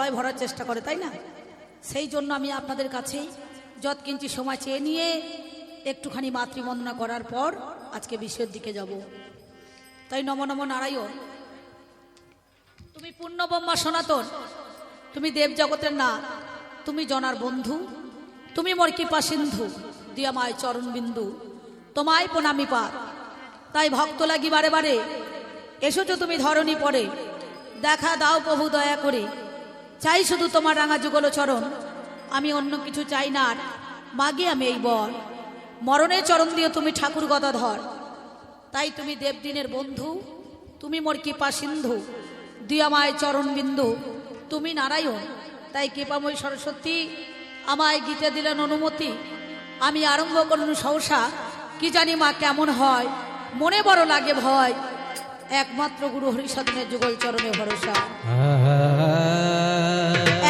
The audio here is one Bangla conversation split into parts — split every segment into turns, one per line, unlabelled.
সবাই ভরার চেষ্টা করে, তাই না? সেই জন্য আমি আপনাদের কাছে যৎকিঞ্চি সময় চেয়ে নিয়ে একটুখানি মাতৃবন্দনা করার পর আজকে বিষয়ের দিকে যাব। তাই নম নম নারায়ণ। তুমি পূর্ণ ব্রহ্মা সনাতন, তুমি দেব জগতের না, তুমি জনার বন্ধু, তুমি মোর কৃপা সিন্ধু, দিয়ামায় চরণ বিন্দু, তোমায় প্রণামী পার। তাই ভক্ত লাগি বারে বারে এসেছো তুমি ধরণী পরে, দেখা দাও প্রভু দয়া করে, চাই শুধু তোমার রাঙা যুগল চরণ, আমি অন্য কিছু চাই না আর, মাগে আমি এই বর, মরণের চরণ দিয়ে তুমি ঠাকুর গদাধর। তাই তুমি দেবদিনের বন্ধু, তুমি মোর কৃপা সিন্ধু, দিয়ামায় চরণ বিন্দু, তুমি নারায়ণ। তাই কৃপাময়ী সরস্বতী আমায় গীতে দিলেন অনুমতি, আমি আরম্ভ করুন সহসা, কি জানি মা কেমন হয়, মনে বড় লাগে ভয়, একমাত্র গুরু হরিসাধনের যুগল চরণে ভরসা।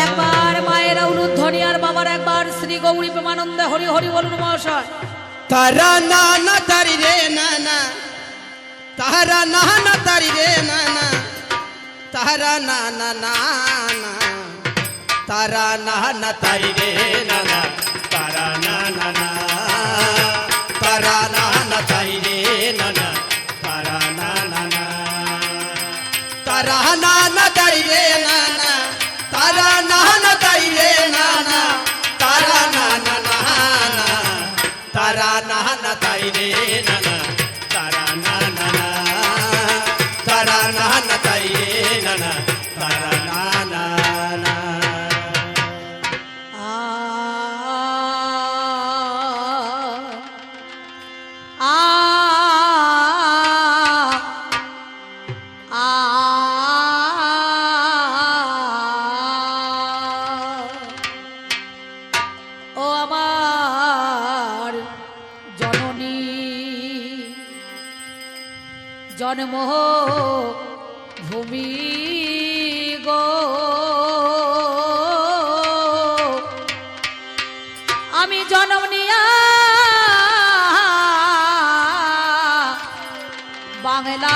একবার মায়ের উলুধ্বনি আর বাবার একবার শ্রী গৌরী প্রেমানন্দে হরি হরি বলুন মহাশয়।
তারা না না তারি রে না না, তারা না না তারি রে না না, তারা না না না না, তারা না না তারি রে না না, তারা না না না, তারা না না তারি রে না না, তারা না না না, তারা না না তারি রে না না, তারা না না তারি রে না না, তারা না না না না, তারা না না তারি রে না না, তারা না না না, তারা না না তারি রে না না, তারা না না না।
ও আমার জননী জন্ম ভূমি গো, আমি জন্ম নিয়া বাংলা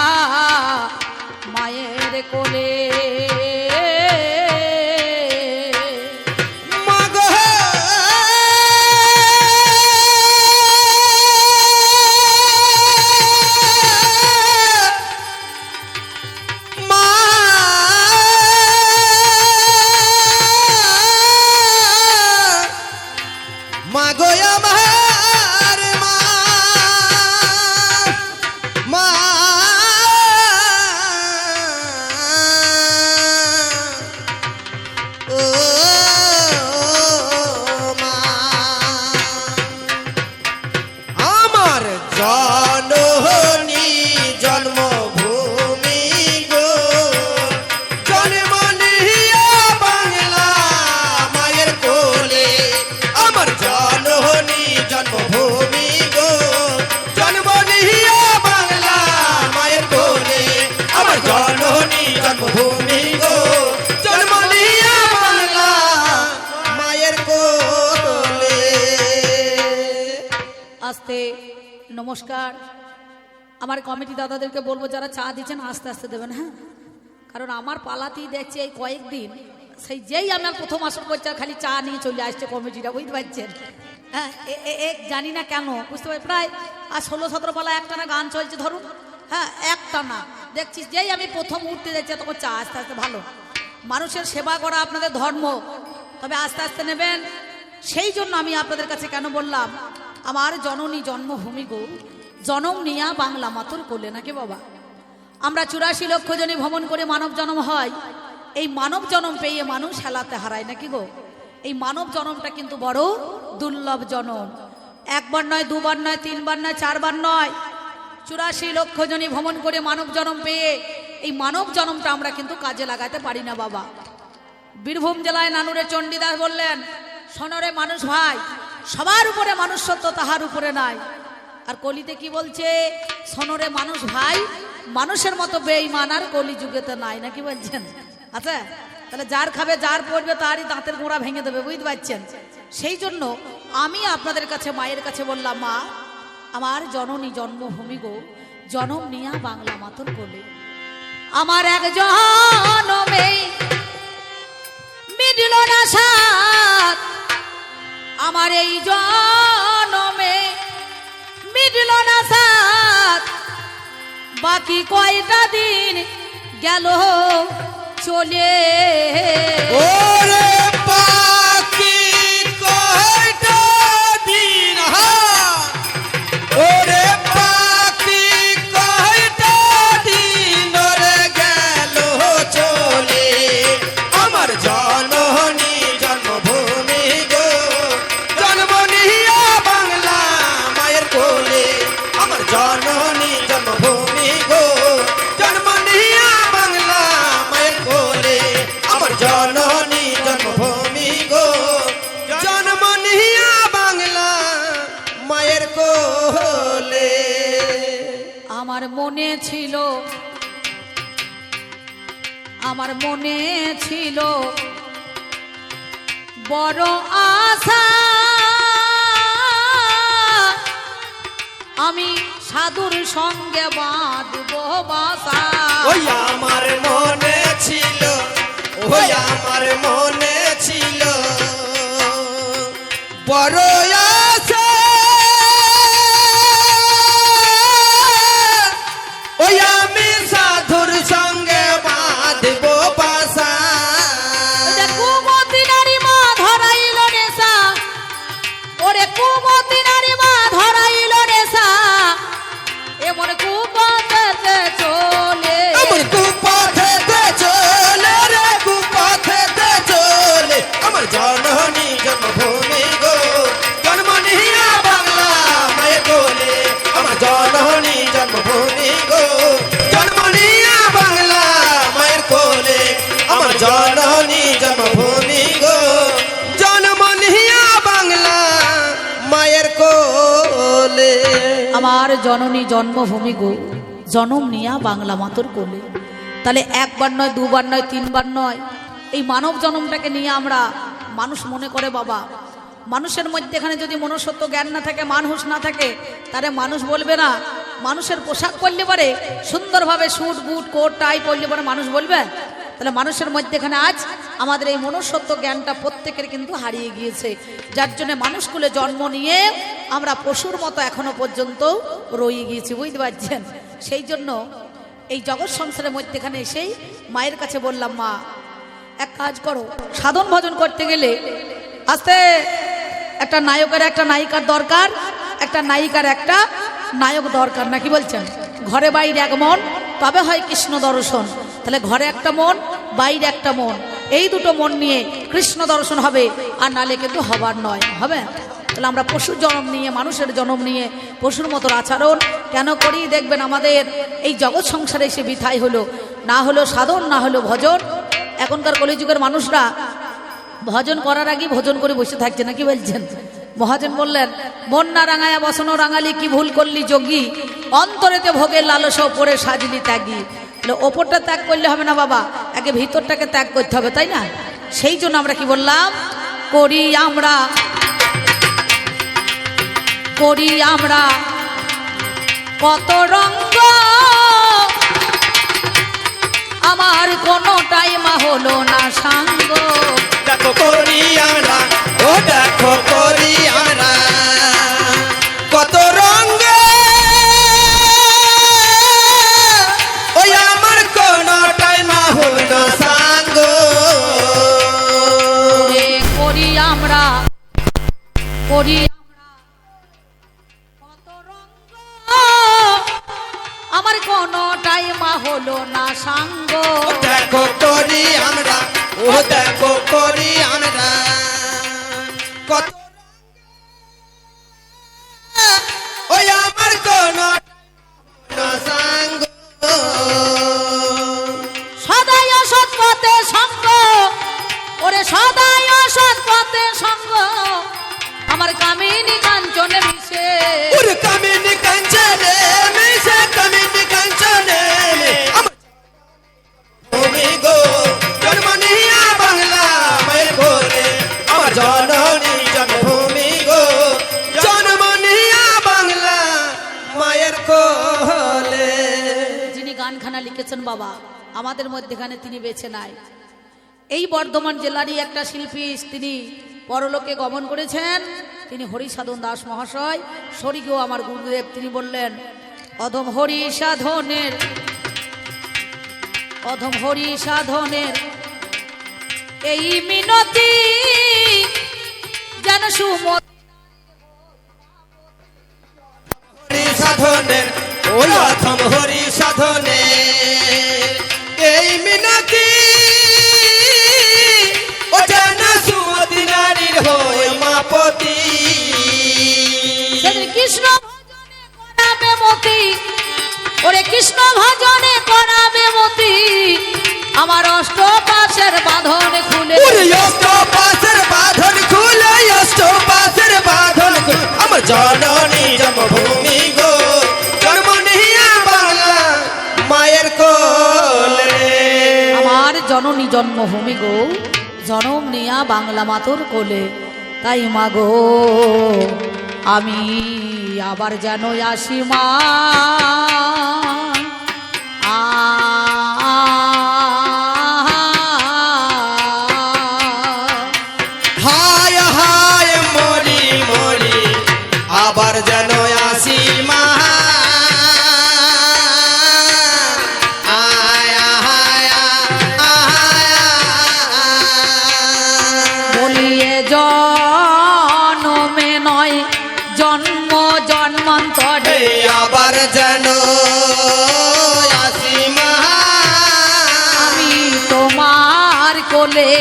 মায়ের কোলে, আস্তে নমস্কার। আমার কমিটি দাদাদেরকে বলবো যারা চা দিচ্ছেন আস্তে আস্তে দেবেন, হ্যাঁ, কারণ আমার পালাতেই দেখছি এই কয়েকদিন, সেই যেই আমার প্রথম আসর করছে খালি চা নিয়ে চলে আসছে কমিটিটা, বুঝতে পারছেন? হ্যাঁ, জানি না কেন, বুঝতে পারি প্রায় আর 16-17 পালা একটানা গান চলছে ধরুন, হ্যাঁ একটানা দেখছি, যেই আমি প্রথম উঠতে যাচ্ছি তখন চা আস্তে আস্তে। ভালো, মানুষের সেবা করা আপনাদের ধর্ম, তবে আস্তে আস্তে নেবেন। সেই জন্য আমি আপনাদের কাছে কেন বললাম, আমার জননী জন্মভূমি গো, জনম নিয়া বাংলা মাতুর কোলে, নাকি বাবা? আমরা 84 লক্ষ জনই ভ্রমণ করে মানব জন্ম হয়, এই মানব জন্ম পেয়ে মানুষ হেলাতে হারায়, নাকি গো? এই মানব জন্মটা কিন্তু বড় দুর্লভ জন্ম, একবার নয়, দুবার নয়, তিনবার নয়, চারবার নয়, 84 লক্ষ জনই ভ্রমণ করে মানব জন্ম পেয়ে এই মানব জন্মটা আমরা কিন্তু কাজে লাগাতে পারি না বাবা। বীরভূম জেলায় নানুরে চণ্ডীদাস বললেন, সোনরে মানুষ ভাই, সবার উপরে মানুষত্ব তাহার উপরে নাই। আর কলিতে কি বলছে, সোনরে মানুষ ভাই, মানুষের মতো বেঈমান আর কলি যুগেতে নাই, নাকি বলছেন? আচ্ছা, তাহলে যার খাবে যার পড়বে তারই দাঁতের গোড়া ভেঙে দেবে, বুঝতে পারছেন? সেই জন্য আমি আপনাদের কাছে মায়ের কাছে বললাম, মা আমার জননী জন্মভূমি গো, জনম নিয়া বাংলা মাতর কোলে, আমার এক জনমে মিটল না সাত আমার এই জনমে, মিটল না সাত বাকি কয়টা দিন গেল চলে।
ওরে বাকি কয়টা দিন, ওরে বাকি কয়টা দিন রে গেল চলে। আমার জননী জন্মভূমি গো, জন্ম নিয়া বাংলা মায়ের কোলে। আমার জননী জন্মভূমি গো, জন্ম নিয়া বাংলা মায়ের কোলে। আমার জননী জন্মভূমি গো, জন্ম নিয়া বাংলা মায়ের কোলে।
আমার মনে ছিল, আমার মনে ছিল বড় আশা, আমি সাধুর সঙ্গে বাঁধব বাসা।
ওই আমার মনে ছিল, ওই আমার মনে ছিল বড় আশা, ওই আমি সাধুর সঙ্গে বাঁধব বাসা।
ওরে কুমতি নারী মা ধরাইল নেশা, ওরে কুমতি নারী মা ধরাইল নেশা, এমন কুপথেতে চলে।
আমার কুপথেতে চলে রে, কুপথেতে চলে। আমার জননী জন্মভূমি গো, জন্ম নিয়া বাংলা মায়ের কোলে। আমার জননী জন্মভূমি গো, জন্ম নিয়া বাংলা মায়ের কোলে। আমার জননী জন্মভূমি গো, জন্ম নিয়া বাংলা মায়ের কোলে।
আমার জননী জন্মভূমি গো, জনম নিয়া বাংলা মাতর কোলে। তাহলে একবার নয়, দুবার নয়, তিনবার নয়, এই মানব জন্মটাকে নিয়ে আমরা, মানুষ মনে করে বাবা, মানুষের মধ্যে এখানে যদি মনুষ্যত্ব জ্ঞান না থাকে, মানুষ না থাকে, তাহলে মানুষ বলবে না। মানুষের পোশাক পরলে পারে সুন্দরভাবে স্যুট বুট কোট টাই পরলে পারে মানুষ বলবে। তাহলে মানুষের মধ্যে এখানে আজ আমাদের এই মনুষ্যত্ব জ্ঞানটা প্রত্যেকের কিন্তু হারিয়ে গিয়েছে, যার জন্য মানুষকুলে জন্ম নিয়ে আমরা পশুর মতো এখনো পর্যন্ত রয়ে গিয়েছি, বুঝতে পারছেন। সেই জন্য এই জগৎ সংসারের মধ্যেখানে এসেই মায়ের কাছে বললাম, মা এক কাজ করো, সাধন ভজন করতে গেলে আস্তে একটা নায়কের একটা নায়িকার দরকার, একটা নায়িকার একটা নায়ক দরকার, নাকি বলছেন? ঘরে বাইরে এক মন তবে হয় কৃষ্ণ দর্শন। তাহলে ঘরে একটা মন, বাইরে একটা মন, এই দুটো মন নিয়ে কৃষ্ণ দর্শন হবে, আর নালে কিন্তু হবার নয়, হবে। তাহলে আমরা পশুর জন্ম নিয়ে, মানুষের জন্ম নিয়ে পশুর মতো আচরণ কেন করি? দেখবেন আমাদের এই জগৎ সংসারে এসে বিথাই হলো, না হলো সাধন, না হলো ভজন। এখনকার কলিযুগের মানুষরা ভজন করার আগে ভোজন করে বসে থাকছে, নাকি বলছেন? মহাজন বললেন, মন না রাঙায়া বসনো রাঙালি, কি ভুল করলি যোগী, অন্তরেতে ভোগের লালসা ওপরে সাজলি ত্যাগী। ওপরটা ত্যাগ করলে হবে না বাবা, আগে ভিতরটাকে ত্যাগ করতে হবে, তাই না? সেই জন্য আমরা কি বললাম, করি আমরা, করি আমরা কত রঙ্গ, আমার কোনোটাই মা হলো না সাঙ্গ।
দেখো করি আমরা, ও দেখো করি আমরা কত রঙে, ওই আমার কোনটাই না হল না সাঙ্গ।
করি আমরা, করি আমরা কত রঙ্গ, আমার কোনোটাই মা হলো না সাঙ্গ।
ও দেখো করি আমরা, ও দেখো করি আমরা কত, ওই আমার কোন সাঙ্গ।
সদাই অসৎ পথে সঙ্গ, ওরে সদাই অসৎ পথে সঙ্গ, আমার কামিনী কাঞ্চনে মিশে,
ওরে কামিনী কাঞ্চনে মিশে, কামিনী কাঞ্চনে ভূমি গো, জন্ম নিয়া বাংলা মায়ের কোলে। আমার জননী জন্মভূমি গো, জন্ম নিয়া বাংলা মায়ের কোলে।
যিনি গানখানা লিখেছেন বাবা, আমাদের মধ্যেখানে তিনি বেছে নাই। এই বর্ধমান জেলারই একটা শিল্পী, তিনি পরলোকে গমন করেছেন, তিনি হরিসাধন দাস মহাশয়, স্বর্গীয় আমার গুরুদেব। তিনি বললেন, অধম হরি সাধনের এই মিনতি যেন সুমত
সাধনের ওই অথম হরি সাধনের এই মিনতি ও যেন সুমতি নারীর হয় মাপতি।
কৃষ্ণ ভজনে করাবে মতি, ওরে কৃষ্ণ ভজনে করাবে মতি, আমার অষ্টপাশের বাঁধন খুলে,
অষ্টপাশের বাঁধন খুলে, অষ্টপাশের বাঁধন খুলে, আমার জননী জন্মভূমি গো, জন্ম নিয়া বাংলা মায়ের কোলে।
আমার জননী জন্মভূমি গো, জনম নিয়া বাংলা মাতর কোলে। তাই মা গো আমি আবার যেন আসি মা,
হায় হায় মরি মরি আবার যেন আসি মা,
বলিয়ে জন্মে নয় জন্ম জন্মান্তরে
আবার যেন আসি মা,
আমি তোমার কোলে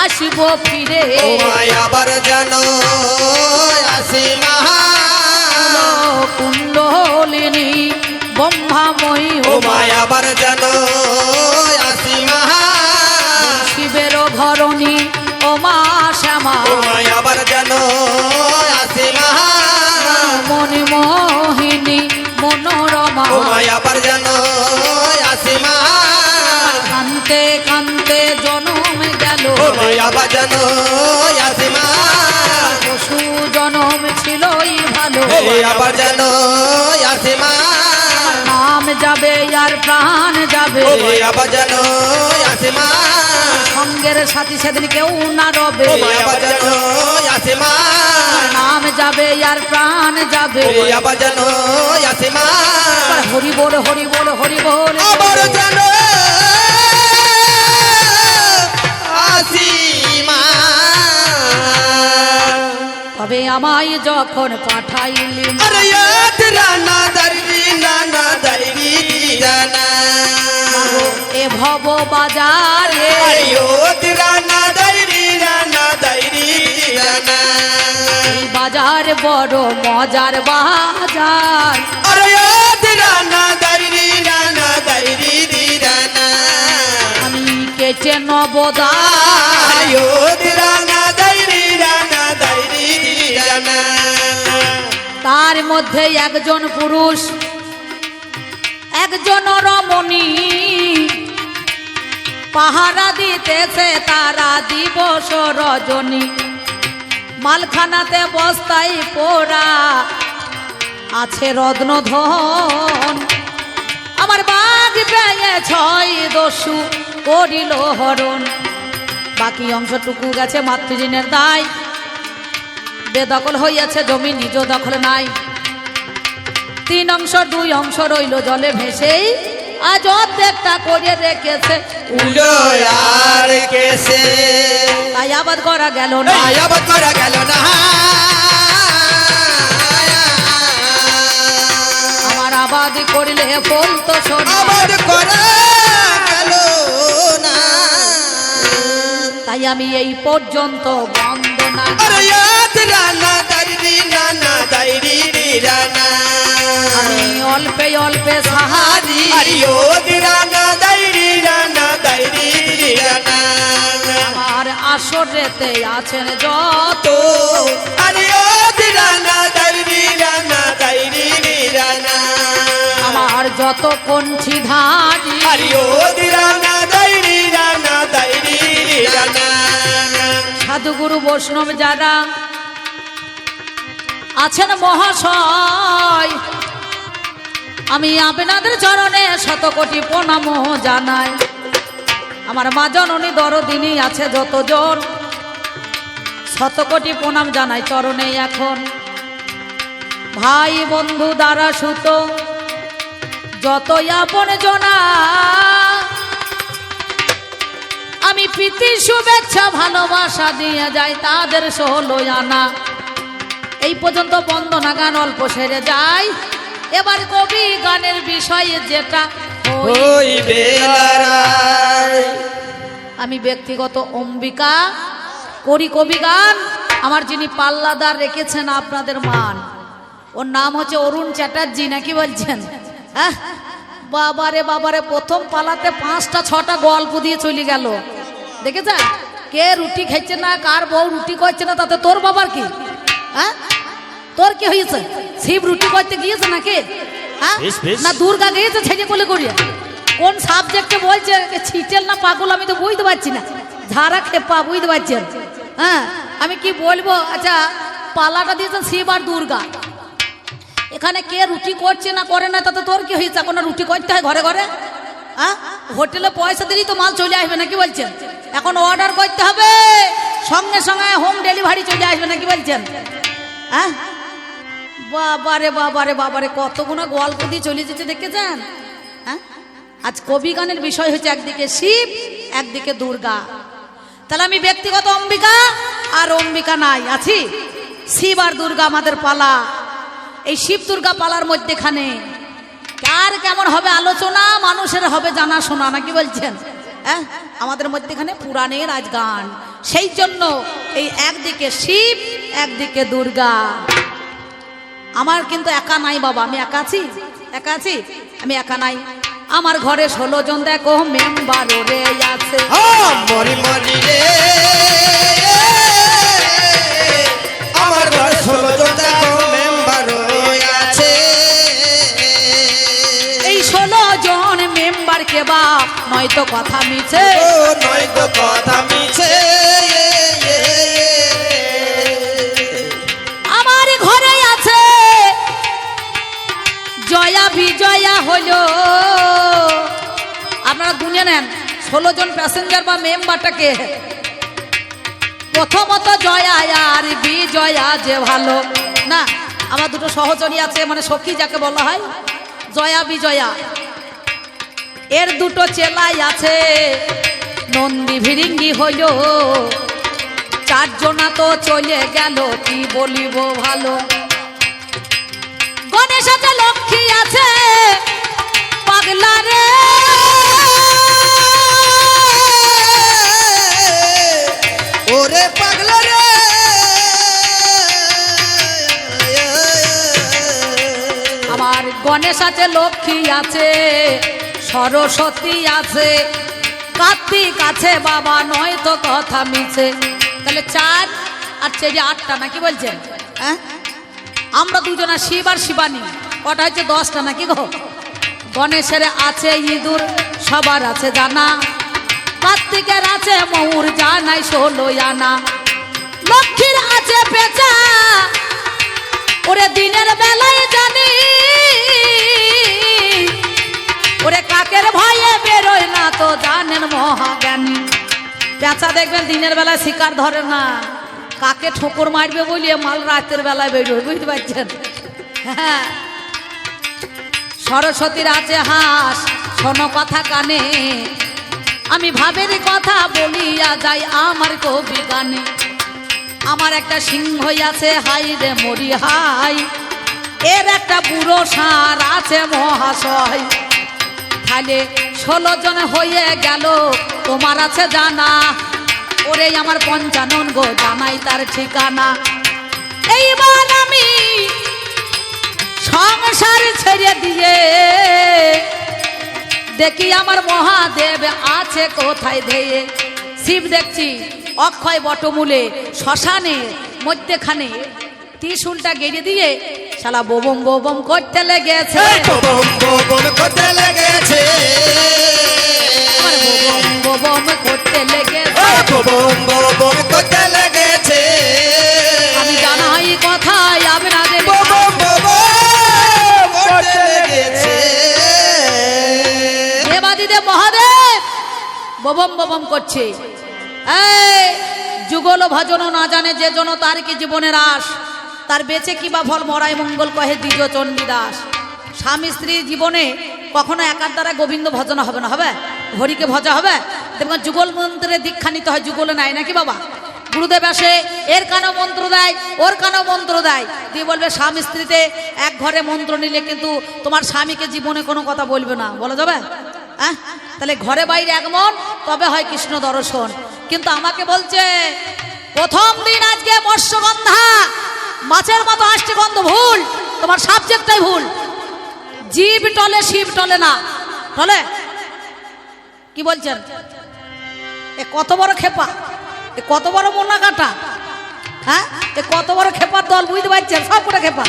আসব ফিরে,
ও মায় আবার যেন আসি মা,
কুণ্ডলিনী ব্রহ্মাময়ী
ও মায় আবার যেন আসি মা,
শিবের ঘরণী ও মা শ্যামা,
ও মায় আবার যেন আসি মা,
মনি মোহিনী মনোরমা,
ও মায় আবার যেন আসি মা,
কান্তে কান্তে জনম গেল,
ও মায় আবার যেন আসি মা,
পশু জনম ছিলই ভালো,
আবার যেন আসি মা,
নাম যাবে আর প্রাণ যাবে,
ও মায় আবার যেন আসি মা,
সঙ্গের সাথী সেদিন কেউ না রবে,
ও মায় আবার যেন আসি মা,
নাম যাবে আর প্রাণ যাবে,
আবার যেন আসি মা,
হরি বল হরি বল হরি বল,
আবার যেন আসি মা।
তবে আমায় যখন পাঠাইলি
আরে রানা দারি নানা দারি রানা,
এ ভব বাজারে
রানা দারি রানা,
এই বাজার বড় মজার বাজার,
আরে রানা দারি রানা
আমি কেটে নবদার,
রানা দারি রানা,
তার মধ্যে একজন পুরুষ একজন রমণী, পাহারা দিতেছে তারা দিবস রজনী, মালখানাতে বস্তায় পোড়া আছে রত্ন ধন, আমার বাঘ পেয়ে ছয় দস্যু করিল হরণ, বাকি অংশটুকু গেছে মাতৃঋণের দায়, বেদখল হইয়াছে জমি নিজ দখল নাই, 3 অংশ 2 অংশ রইল জলে ভেসেই, আজ অর্ধেকটা করে রেখেছে
উলো আর কেসে,
তাই আবাদ করা গেল না,
আবাদ করা গেল না,
আমার আবাদ করিলে ফল তো শোনা,
আবাদ করা গেল না,
তাই আমি এই পর্যন্ত বন্দনা,
আরে রানা দারি রানা,
আমি অল্পে অল্পে সাহারি,
আরে রানা দারি রানা,
আমার আসরেতে আছেন যত,
আরে রানা দারি রানা,
আমার যত কণ্ঠী ধারি,
আরে রানা দারি রানা,
সাধুগুরু বৈষ্ণব যারা আছেন মহাশয়, আমি আপনাদের চরণে শত কোটি প্রণাম জানাই, আমার মা জননী দরদিনী আছে যতজন, শত কোটি প্রণাম জানাই চরণে এখন। ভাই বন্ধু দ্বারা সুত যতই আপন জনা, আমি প্রীতি শুভেচ্ছা ভালোবাসা দিয়ে যাই তাদের 16 আনা। এই পর্যন্ত বন্দনা গান অল্প সেরে যায়। এবার কবি গানের বিষয়ে যেটা
হইবে লড়াই।
আমি ব্যক্তিগত অম্বিকা করি কবি গান। আমার যিনি পাল্লাদার রেখেছেন আপনাদের মান, ওর নাম হচ্ছে অরুণ চ্যাটার্জি, নাকি বলছেন? হ্যাঁ বাবারে বাবারে, প্রথম পালাতে 5টা 6টা গল্প দিয়ে চলে গেল। দেখেছেন কে রুটি খাইছে না, কার বউ রুটি করছে না, তাতে তোর বাবার কি? হ্যাঁ তোর কি হয়েছে? শিব রুটি করতে গিয়েছে নাকি? হ্যাঁ না দুর্গা গিয়েছে ছেড়ে বলে করিয়া? কোন সাবজেক্টে বলছে? ছিটেল না পাগল আমি তো বুঝতে পারছি না। ঝাড়া খেপা বুঝতে পারছেন? হ্যাঁ আমি কি বলবো। আচ্ছা পালাটা দিয়েছেন শিব আর দুর্গা, এখানে কে রুটি করছে না করে না তাতে তোর কি হয়েছে? এখন রুটি করতে হয় ঘরে ঘরে? হ্যাঁ হোটেলে পয়সা দিলেই তো মাল চলে আসবে, নাকি বলছেন? এখন অর্ডার করতে হবে, সঙ্গে সঙ্গে হোম ডেলিভারি চলে আসবে, নাকি বলছেন? হ্যাঁ বাবারে বাবারে বাবারে, কতগুলো গল্প দিয়ে চলে যেতে দেখেছেন? হ্যাঁ আজ কবি গানের বিষয় হচ্ছে একদিকে শিব একদিকে দুর্গা। তাহলে আমি ব্যক্তিগত অম্বিকা আর অম্বিকা নাই, আছি শিব আর দুর্গা আমাদের পালা। এই শিব দুর্গা পালার মধ্যেখানে কার কেমন হবে আলোচনা, মানুষের হবে জানাশোনা, নাকি বলছেন? হ্যাঁ আমাদের মধ্যেখানে পুরাণের আজ গান। সেই জন্য এই একদিকে শিব একদিকে দুর্গা। আমার কিন্তু একা নাই বাবা, আমি একা আছি, একা আছি, আমি একা নাই। আমার ঘরে 16 জন দেখো মেম্বার রে আছে।
মরি মরি রে, আমার ঘরে 16 জন দেখো মেম্বার আছে।
এই 16 জন মেম্বার কে বা নয়তো কথা মিছে,
নয়তো কথা মিছে।
আমার ঘরে আছে জয়া বিজয়া হলো। আপনারা গুনে নেন 16 জন প্যাসেঞ্জার বা মেম্বারটাকে। প্রথমত জয়া আর বিজয়া যে ভালো না, আমার দুটো সহচরী আছে, মানে সখী যাকে বলা হয়, জয়া বিজয়া। এর দুটো চেলাই আছে, নন্দী ভিরিঙ্গি হইল। 4 জনা তো চলে গেল, কি বলিব ভালো। গণেশ আছে, লক্ষ্মী আছে, পাগলা রে।
ওরে পাগলা রে,
আমার গণেশ আছে, লক্ষ্মী আছে, সরস্বতী আছে, কার্তিক আছে বাবা, নয় তো কথা মিছে। তাহলে 4 আর 4 8টা, নাকি বলছেন? হ্যাঁ আমরা দুজনা শিব আর শিবানী, ওটা হচ্ছে 10টা, নাকি গো? গণেশের আছে ইঁদুর, সবার আছে জানা। কার্তিকের আছে ময়ূর, জানাই 16 আনা। লক্ষ্মীর আছে পেঁচা, ওরে দিনের বেলায় জানি। ওরে কাকের ভয়ে বেরোয় না তো জানেন মহাজ্ঞানী। পেঁচা দেখবেন দিনের বেলায় শিকার ধরে না, কাকে ঠোকর মারবে বলিয়ে মাল রাতের বেলায় বেরোয়, বুঝতে পারছেন? হ্যাঁ সরস্বতীর আছে হাঁস, শোনো কথা কানে। আমি ভাবের কথা বলিয়া যাই আমার কবি গানে। আমার একটা সিংহ আছে, হাই রে মরি হাই। এর একটা বুড়ো ষাঁড় আছে মহাশয়। তাহলে 16 জন হয়ে গেল, তোমার আছে জানা। ওরে আমার 55 গো, জানাই তার ঠিকানা। এইবার আমি সংসার ছেড়ে দিয়ে দেখি আমার মহাদেব আছে কোথায় ধেয়ে। শিব দেখছি অক্ষয় বটমূলে শ্মশানে মধ্যখানে ত্রিশূলটা গেড়ে দিয়ে শালা বোবম বোবম করতে লেগেছে।
বোবম বোবম করতে লেগেছে,
আমার বোবম বোবম করতে লেগেছে,
বোবম বোবম করতে লেগেছে।
আমি জানাই কথাই আপনাদের
বোবম বোবম করতে লেগেছে।
দেবাদিদেব মহাদেব বোবম ববম ববম করছে। এই যুগল ভজন না জানে যে জন তার কি জীবনের আশ, তার বেঁচে কি বা ফল মরাই মঙ্গল কহে দ্বিজ চণ্ডীদাস। স্বামী স্ত্রীর জীবনে কখনো একার দ্বারা গোবিন্দ ভজন হবে না, হবে হরিকে ভজা হবে। দেখবেন যুগল মন্ত্রের দীক্ষা নিতে হয়, যুগলে নাই নাকি বাবা। গুরুদেব আসে, এর কানেও মন্ত্র দেয়, ওর কানেও মন্ত্র দেয়, দিয়ে বলবে স্বামী স্ত্রীতে এক ঘরে মন্ত্র নিলে কিন্তু তোমার স্বামীকে জীবনে কোনো কথা বলবে না, বলা যাবে? হ্যাঁ, তাহলে ঘরে বাইরে এক মন, তবে হয় কৃষ্ণ দর্শন। কিন্তু আমাকে বলছে প্রথম দিন আজকে মৎস্যগন্ধা, মাছের মতো আসছে গন্ধ, ভুল, তোমার সাবজেক্টটাই ভুল। জীব টলে শিব টলে না, টলে কি বলছেন? এ কত বড় খেপা, এ কত বড় মোনা কাটা, হ্যাঁ, এ কত বড় খেপার দল, বুঝতে পারছেন? সব কটা খেপা,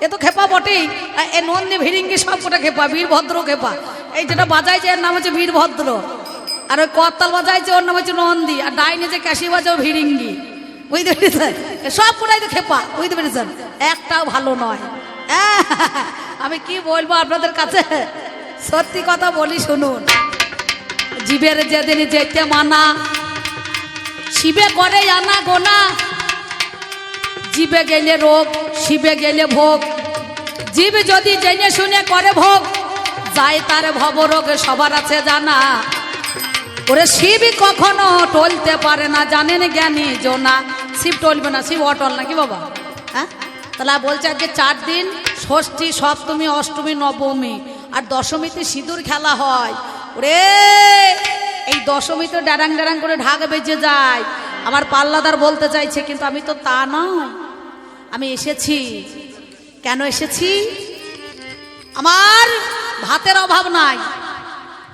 এ তো খেপা বটেই। এ নন্দী ভিরিঙ্গি সব কটা খেপা, বীরভদ্র খেপা। এই যেটা বাজাইছে এর নাম হচ্ছে বীরভদ্র, আর ওই করতাল বাজাইছে ওর নাম হচ্ছে নন্দী, আর ডাইনে যে ক্যাশি বাজে ও ভিরিঙ্গি, বুঝতে পেরেছেন? সব কটাই তো খেপা, বুঝতে পেরেছেন? একটাও ভালো নয়। আমি কি বলবো আপনাদের কাছে, সত্যি কথা বলি শুনুন। জীবের যেদিন যেতে মানা, শিবে করে আনা গোনা, জীবে গেলে রোগ, শিবে গেলে ভোগ। জীব যদি জেনে শুনে করে ভোগ, যায় তার ভবরোগ সবার আছে জানা। ওরে শিব কখনো টলতে পারে না, জানেন জ্ঞানী জোনা। শিব টলবে না, শিব অটল নাকি বাবা? হ্যাঁ, তাহলে বলছে আজকে 4 দিন, ষষ্ঠী, সপ্তমী, অষ্টমী, নবমী, আর দশমীতে সিঁদুর খেলা হয়। ওরে এই দশমীতে ড্যারাং ড্যারাং করে ঢাক বেজে যায়। আমার পাল্লাদার বলতে চাইছে, কিন্তু আমি তো তা নয়। আমি এসেছি, কেন এসেছি? আমার ভাতের অভাব নাই,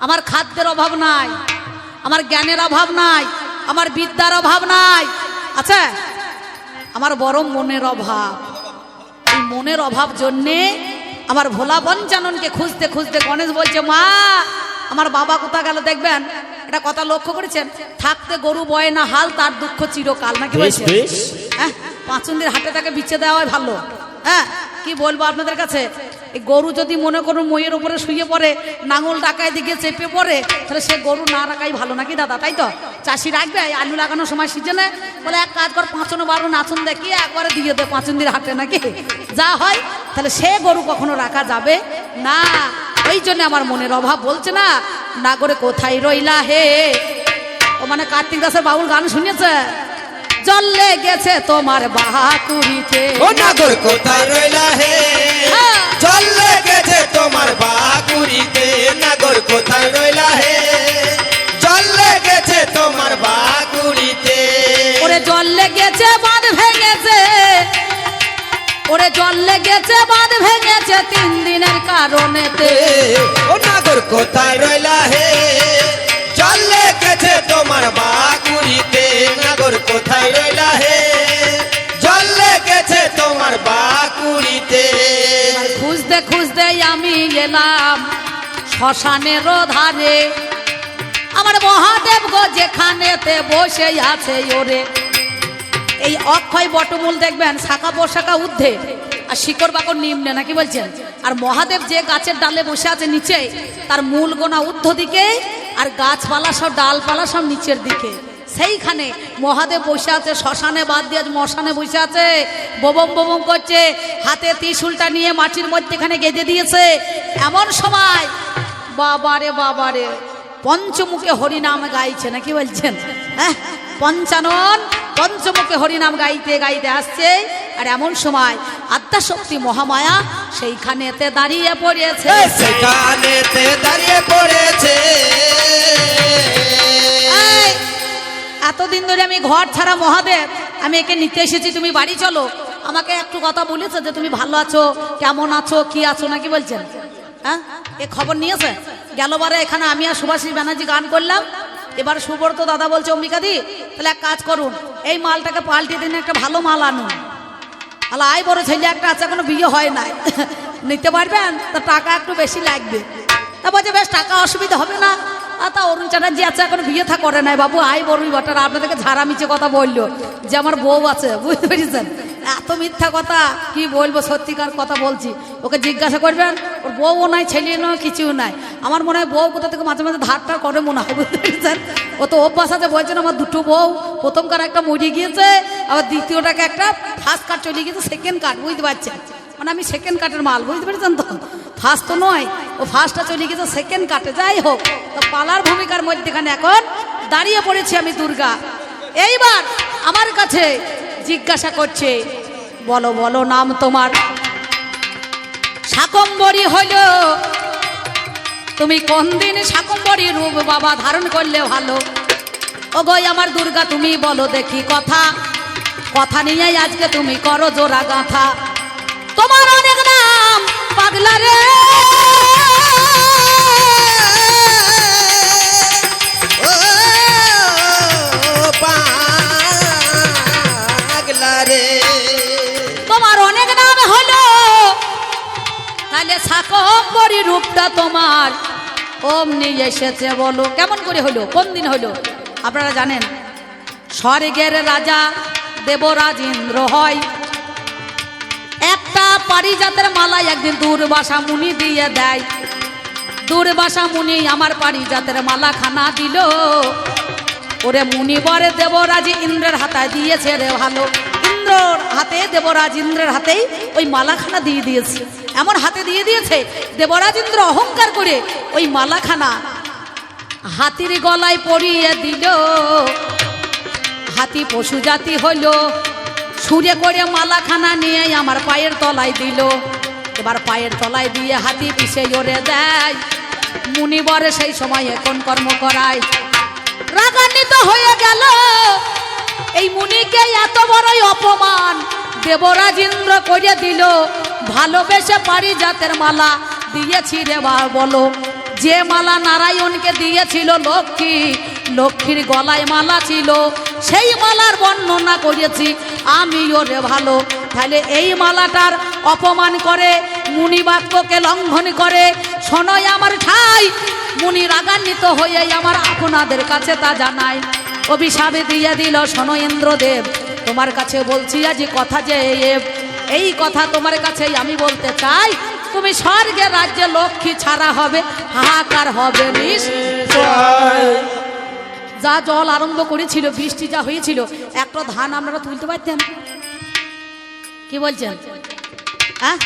আমার খাদ্যের অভাব নাই, আমার জ্ঞানের অভাব নাই, আমার বিদ্যার অভাব নাই, আচ্ছা আমার বড় মনের অভাব। এই মনের অভাব জন্যে আমার ভোলা পঞ্চাননকে খুঁজতে খুঁজতে গণেশ বলছে, মা আমার বাবা কোথা গেল? দেখবেন এটা কথা লক্ষ্য করেছেন, থাকতে গরু বয় না হাল, তার দুঃখ চিরকাল, নাকি বলছে? হ্যাঁ, পাঁচন্দির হাটে তাকে বিচ্ছে দেওয়াই ভালো। হ্যাঁ, কি বলবো আপনাদের কাছে, এই গরু যদি মনে করুন মইয়ের উপরে শুয়ে পড়ে, নাঙল ডাকায় দিকে চেপে পড়ে, তাহলে সে গরু না রাখাই ভালো, নাকি দাদা? তাই তো চাষি রাখবে আলু লাগানোর সময় সিজনে, বলে এক কাজ কর, 5-12 নাচন দেখিয়ে একবারে দিয়ে দে পাঁচন্দির হাটে, নাকি যা হয়। তাহলে সে গরু কখনো রাখা যাবে না। ওই জন্য আমার মনের অভাব বলছে না, নাগরে কোথায় রইলা হে। ও মানে কার্তিক দাসের বাউল গান শুনেছে, জলে গেছে তোমার বাহাতুরিতে,
ও নাগর কোথায় রইলা হে, জলে গেছে তোমার বাহাতুরিতে। নাগর কোথায় রইলা হে, জলে গেছে তোমার বাহাতুরিতে।
ওরে জল লেগেছে বাঁধ ভেঙেছে, ওরে জল লেগেছে বাঁধ ভেঙেছে 3 দিনের কারণেতে।
ও নাগর কোথায় রইলা হে, জলে গেছে তোমার বাহাতুরিতে। নাগর কোথায় রইলা হে, জলে গেছে তোমার বাহাতুরিতে।
খুঁজতে খুঁজতে আমি এলাম শ্মশানের ধারে, আমার মহাদেব গো যেখানেতে বসে আছে ওরে। এই অক্ষয় বটমূল দেখবেন শাখা পোশাখা ঊর্ধ্বে আর শিকড় বাকড় নিম্নে, নাকি বলছেন? আর মহাদেব যে গাছের ডালে বসে আছে নিচে, তার মূল গোনা ঊর্ধ্ব দিকে, আর গাছপালা সব ডালপালা সব নিচের দিকে। সেইখানে মহাদেব বসে আছে, শ্মশানে বাদ দিয়ে মশানে বসে আছে, ববম ববম করছে, হাতে ত্রিশূলটা নিয়ে মাটির মধ্যেখানে গেঁথে দিয়েছে। এমন সময় বাবারে বাবারে পঞ্চমুখে হরিনাম গাইছে, নাকি বলছেন? হ্যাঁ, পঞ্চানন পঞ্চমুখে হরিনাম গাইতে গাইতে আসছে। আর এমন সময় আদ্যাশক্তি মহামায়া সেইখানেতে দাঁড়িয়ে পড়েছে,
সেখানেতে দাঁড়িয়ে পড়েছে।
এতদিন ধরে আমি ঘর ছাড়া মহাদেব, আমি একে নিতে এসেছি, তুমি বাড়ি চলো। আমাকে একটু কথা বলেছে যে তুমি ভালো আছো, কেমন আছো, কি আছো, নাকি বলছেন? হ্যাঁ, এ খবর নিয়েছে। গেলবারে এখানে আমি আর সুভাষী ব্যানার্জি গান করলাম, এবার সুব্রত দাদা বলছে অম্বিকাদি তাহলে এক কাজ করুন, এই মালটাকে পাল্টে দিন, একটা ভালো মাল আনুন। তাহলে আয় বড় ছেলে একটা আছে, এখনো বিয়ে হয় নাই, নিতে পারবেন? তা টাকা একটু বেশি লাগবে। তা বলছে বেশ, টাকা অসুবিধা হবে না। তা অরুণ চ্যাটার্জি আছে, এখনো বিয়ে থা করে নাই বাবু, আয় বড়ই বটার আপনাদেরকে ঝাড়া মিচে কথা বললো যে আমার বউ আছে, বুঝতে পেরেছেন? এত মিথ্যা কথা কি বলবো, সত্যিকার কথা বলছি। ওকে জিজ্ঞাসা করবেন, ওর বউও নাই, ছেলে নয়, কিছুও নাই। আমার মনে হয় বউ কোথা থেকে মাঝে মাঝে ধারটার করে মনে হয়, বুঝতে পেরেছেন? ও তো অভ্যাস আছে, বলছেন আমার দুটো বউ, প্রথমকার একটা মরে গিয়েছে, আবার দ্বিতীয়টাকে একটা ফার্স্ট কার্ড চলে গিয়েছে, সেকেন্ড কার্ড, বুঝতে পারছেন? মানে আমি সেকেন্ড কার্ডের মাল, বুঝতে পেরেছেন তো? ফার্স্ট তো নয়, ও ফার্স্টটা চলে গেছে সেকেন্ড কার্ডে। যাই হোক, তো পালার ভূমিকার মধ্যেখানে এখন দাঁড়িয়ে পড়েছি আমি দুর্গা। এইবার আমার কাছে জিজ্ঞাসা করছে, বলো বলো নাম তোমার। শাকম্বরী হইল, তুমি কোন দিন শাকম্বরী রূপ বাবা ধারণ করলে ভালো? ও গো আমার দুর্গা, তুমি বলো দেখি কথা, কথা নিয়ে আজকে তুমি করো জোড়া গাঁথা। তোমার অনেক নাম পাগলা রে,
ও পাগলা রে,
তোমার অনেক নাম হলো, তাহলে শাকম্বরী রূপটা তোমার অমনি এসেছে বলো। কেমন করে হলো, কোন দিন হলো? আপনারা জানেন, স্বর্গের রাজা দেবরাজ ইন্দ্র হয়, একটা পারিজাতের মালা একদিন দুর্বাসা মুনি দিয়ে দেয়। দুর্বাসা মুনি আমার পারিজাতের মালা খানা দিল, ওরে মুনিবরে দেবরাজ ইন্দ্রের হাতায় দিয়েছে রে ভালো। ইন্দ্রর হাতে, দেবরাজ ইন্দ্রের হাতেই ওই মালাখানা দিয়ে দিয়েছে। এমন হাতে দিয়ে দিয়েছে, দেবরাজ ইন্দ্র অহংকার করে ওই মালাখানা হাতির গলায় পরিয়ে দিল। হাতি পশু জাতি হইল, সুরে করে মালাখানা নিয়ে আমার পায়ের তলায় দিল। এবার পায়ের তলায় দিয়ে হাতি পিছে ওরে দেয়। মুনিবরে সেই সময় এখন কর্ম করায়, রাগান্বিত হয়ে গেল। এই মুনিকে এত বড়ই অপমান দেবরাজ ইন্দ্র করে দিল। ভালোবেসে পারিজাতের মালা দিয়েছি রে বলো, যে মালা নারায়ণকে দিয়েছিল লক্ষ্মী, লক্ষ্মীর গলায় মালা ছিল, সেই মালার বর্ণনা করেছি আমি ওরে ভালো। তাহলে এই মালাটার অপমান করে, মুনি বাক্যকে লঙ্ঘন করে, শোনয় আমার ঠাই। মুনি রাগান্বিত হয়ে আমার আপনাদের কাছে তা জানাই, অভিশাপে দিয়ে দিল। শোনো ইন্দ্রদেব, তোমার কাছে বলছি আজ কথা, যে এই কথা তোমার কাছে আমি বলতে চাই, তুমি স্বর্গের রাজ্যে লক্ষ্মী ছাড়া হবে, হাহাকার হবে নিশ্চয়। যা জল আরম্ভ করেছিল, বৃষ্টি যা হয়েছিল, একটা ধান আপনারা তুলতে পারতেন? কি বলছেন? হ্যাঁ,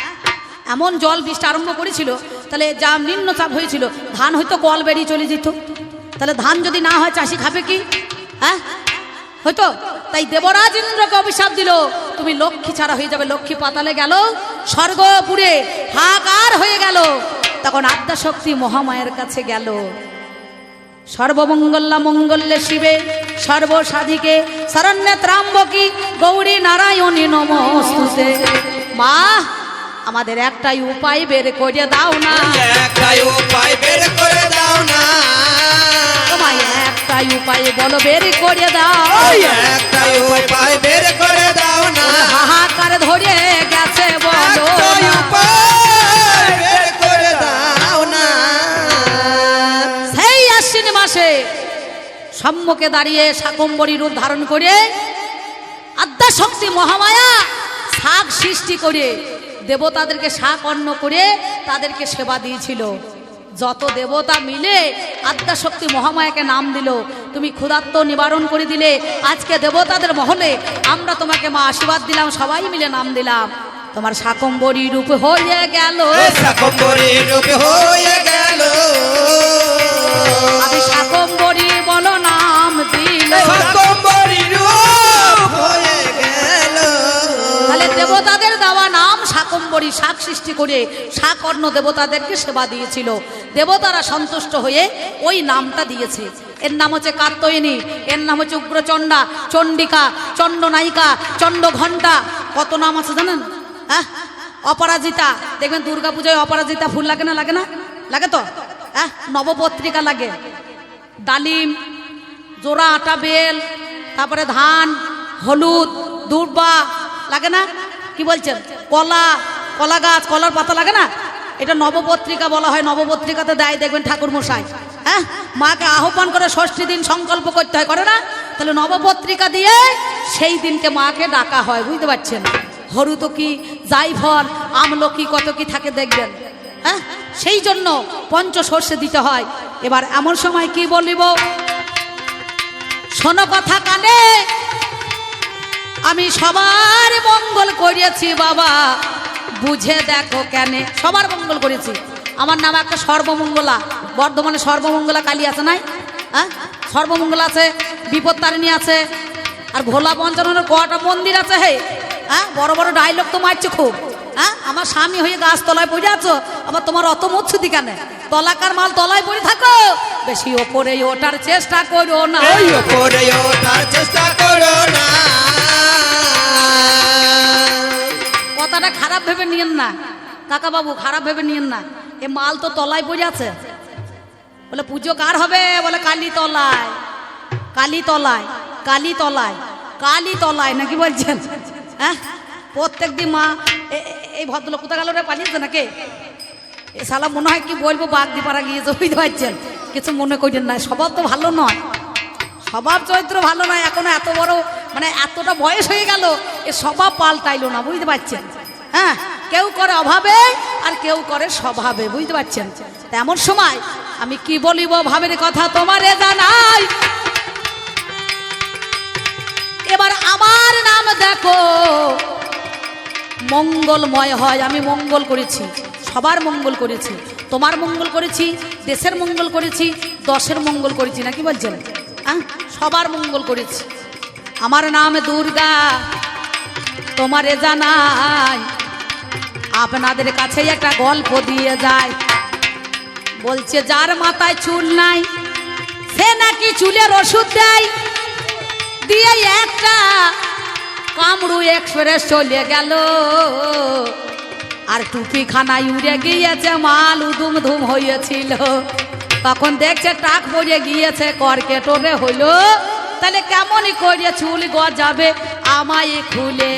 এমন জল বৃষ্টি আরম্ভ করেছিল, তাহলে যা নিম্নচাপ হয়েছিল, ধান হয়তো কল বেরিয়ে চলে যেত। তাহলে ধান যদি না হয় চাষি খাবে কি? হ্যাঁ, হয়তো। তাই দেবরাজ ইন্দ্রকে অভিশাপ দিল, তুমি লক্ষ্মী ছাড়া হয়ে যাবে। লক্ষ্মী পাতালে গেল, স্বর্গপুরে হাহাকার হয়ে গেল। তখন আদ্যাশক্তি মহামায়ের কাছে গেল। সর্বমঙ্গলা মঙ্গলে শিবে সর্বসাধিকে শরণ্যে ত্র্যম্বকী গৌরী নারায়ণী নমস্তুতে। মা, আমাদের একটাই উপায় বের করে দাও না,
একটাই উপায় বের করে দাও না,
তোমায় একটাই উপায় বলো বের করে দাও,
একটাই উপায় বের করে দাও না,
হাহাকার ধরে গেছে বলো
একটাই
না।
উপায় বের করে দাও না।
সেই আশ্বিন মাসে সম্মুখে দাঁড়িয়ে শাকম্বরী রূপ ধারণ করে আদ্যাশক্তি মহামায়া শাক সৃষ্টি করে দেবতাদেরকে শাক অন্ন করে তাদেরকে সেবা দিয়েছিল। যত দেবতা মিলে আদ্যাশক্তি মহামায়াকে নাম দিল, তুমি ক্ষুধার্ত নিবারণ করে দিলে। আজকে দেবতাদের মহলে আমরা তোমাকে মা আশীর্বাদ দিলাম, সবাই মিলে নাম দিলাম। তোমার শাকম্বরী রূপ হয়ে গেল,
শাকম্বরী রূপ হয়ে গেল,
আমি শাকম্বরী বলো নাম দিল।
শাকম্বরী রূপ হয়ে গেল।
তাহলে দেবতাদের দেওয়া নাম শাকম্বরী, শাক সৃষ্টি করে শাক অন্ন দেবতাদেরকে সেবা দিয়েছিল। দেবতারা সন্তুষ্ট হয়ে ওই নামটা দিয়েছে। এর নাম হচ্ছে কাত্যায়নী, এর নাম হচ্ছে উগ্রচণ্ডা, চণ্ডিকা, চণ্ডনায়িকা, চণ্ডঘণ্টা, কত নাম আছে জানেন? হ্যাঁ, অপরাজিতা, দেখবেন দুর্গাপূজায় অপরাজিতা ফুল লাগে না? লাগে না? লাগে তো। হ্যাঁ, নবপত্রিকা লাগে, ডালিম, জোড়া আটা বেল, তারপরে ধান, হলুদ, দুর্বা লাগে না? কি বলছেন? কলা, কলা গাছ, কলার পাতা লাগে না? এটা নবপত্রিকা বলা হয়। নবপত্রিকাতে দেয় দেখবেন ঠাকুর মশাই। হ্যাঁ, মাকে আহ্বান করে ষষ্ঠী দিন সংকল্প করতে হয়, করে না? তাহলে নবপত্রিকা দিয়ে সেই দিনকে মাকে ডাকা হয়, বুঝতে পারছেন? হরুতকি, জাইফল, আমলকি কত কি থাকে দেখবেন। হ্যাঁ, সেই জন্য পঞ্চশস্যে দিতে হয়। এবার এমন সময় কি বলিব, শোনো কথা কানে, আমি সবার মঙ্গল করিয়েছি বাবা, বুঝে দেখো কেন। সবার মঙ্গল করেছি। আমার নাম একটা সর্বমঙ্গলা, বর্ধমানে সর্বমঙ্গলা কালী আছে নাই? হ্যাঁ, সর্বমঙ্গলা আছে, বিপত্তারিণী আছে, আর ভোলা পঞ্চাননের কটা মন্দির আছে। হে, হ্যাঁ, বড় বড় ডায়লগ তো মারছো খুব। হ্যাঁ, আমার স্বামী হয়ে গাছ তলায় পড়ে আছো, আবার তোমার অত মচ্ছুদি কেন? তলাকার মাল তলায় পড়ে থাকো, বেশি ওপরে ওঠার চেষ্টা করো না।
ওপরে ওঠার চেষ্টা করো না।
কথাটা খারাপ ভেবে নিয়েন না কাকা বাবু, খারাপ ভেবে নিয়েন না। এ মাল তো তলায় পড়ে আছে। বলে পুজো কার হবে? বলে কালী তলায়, কালী তলায়, কালী তলায়, কালী তলায় নাকি বলছেন? হ্যাঁ, প্রত্যেক দিন মা এই ভদ্রলোক কোথা গেল রে, পালিয়েছে নাকি? এ শালা মনে হয় কি বলবো, বাগদিপাড়া গিয়েছে, বুঝতে পারছেন? কিছু মনে করেন না, স্বভাব তো ভালো নয়, স্বভাব চরিত্র ভালো নয়। এখনো এত বড় মানে এতটা বয়স হয়ে গেল, এ স্বভাব পাল্টাইলো না, বুঝতে পারছেন? হ্যাঁ, কেউ করে অভাবে আর কেউ করে স্বভাবে, বুঝতে পারছেন? এমন সময় আমি কি বলিব, ভাবের কথা তোমারে জানাই। এবার আমার নাম দেখো মঙ্গলময় হয়। আমি মঙ্গল করেছি, সবার মঙ্গল করেছি, তোমার মঙ্গল করেছি, দেশের মঙ্গল করেছি, দশের মঙ্গল করেছি, নাকি বলছেন? হ্যাঁ, সবার মঙ্গল করেছি। আমার নাম দুর্গা, তোমারে জানাই। আপনাদের কাছে একটা গল্প দিয়ে যায়। বলছে যার মাথায় চুল নাই সে নাকি চুলের ওষুধ দেয়, দিয়ে একটা কামরু এক্সপ্রেস চলে গেল, আর টুপি খানায় উড়ে গিয়েছে, মাল উদুম ধুম হয়েছিল। তখন দেখছে টাক পড়ে গিয়েছে, করকেটরে হইলো। তাহলে কেমনই করে চুল গজাবে, আমায় খুলে